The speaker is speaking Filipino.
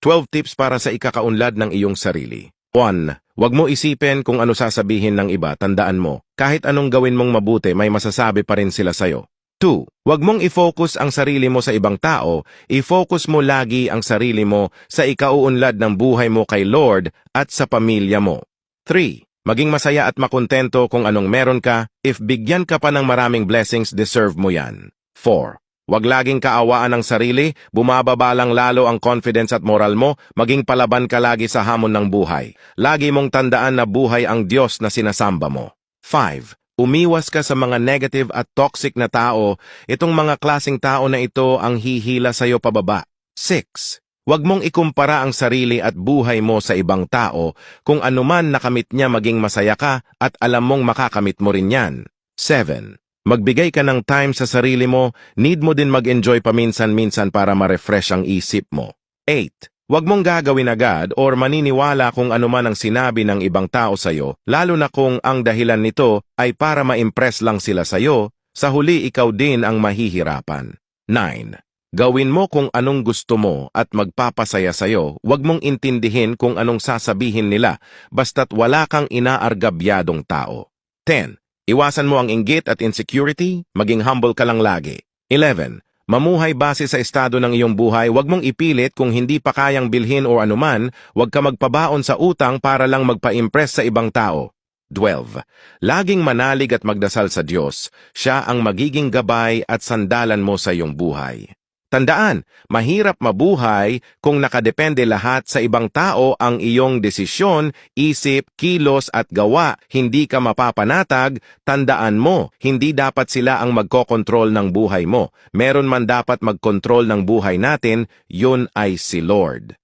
12 tips para sa ikakaunlad ng iyong sarili. 1. Huwag mo isipin kung ano sasabihin ng iba, tandaan mo. Kahit anong gawin mong mabuti, may masasabi pa rin sila sa'yo. 2. Huwag mong i-focus ang sarili mo sa ibang tao, i-focus mo lagi ang sarili mo sa ikauunlad ng buhay mo kay Lord at sa pamilya mo. 3. Maging masaya at makontento kung anong meron ka, if bigyan ka pa ng maraming blessings, deserve mo yan. 4. Huwag laging kaawaan ang sarili, bumababa lang lalo ang confidence at moral mo, maging palaban ka lagi sa hamon ng buhay. Lagi mong tandaan na buhay ang Diyos na sinasamba mo. 5. Umiwas ka sa mga negative at toxic na tao, itong mga klaseng tao na ito ang hihila sa'yo pababa. 6. Huwag mong ikumpara ang sarili at buhay mo sa ibang tao, kung anuman nakamit niya maging masaya ka at alam mong makakamit mo rin yan. 7. Magbigay ka ng time sa sarili mo, need mo din mag-enjoy paminsan-minsan para ma-refresh ang isip mo. 8. Huwag mong gagawin agad or maniniwala kung anuman ang sinabi ng ibang tao sa'yo, lalo na kung ang dahilan nito ay para ma-impress lang sila sa'yo, sa huli ikaw din ang mahihirapan. 9. Gawin mo kung anong gusto mo at magpapasaya sa'yo, huwag mong intindihin kung anong sasabihin nila, basta't wala kang inaargabyadong tao. 10. Iwasan mo ang inggit at insecurity, maging humble ka lang lagi. 11. Mamuhay base sa estado ng iyong buhay, huwag mong ipilit kung hindi pa kayang bilhin o anuman, huwag ka magpabaon sa utang para lang magpa-impress sa ibang tao. 12. Laging manalig at magdasal sa Diyos, siya ang magiging gabay at sandalan mo sa iyong buhay. Tandaan, mahirap mabuhay kung nakadepende lahat sa ibang tao ang iyong desisyon, isip, kilos at gawa. Hindi ka mapapanatag, tandaan mo, hindi dapat sila ang magkokontrol ng buhay mo. Meron man dapat magkontrol ng buhay natin, yun ay si Lord.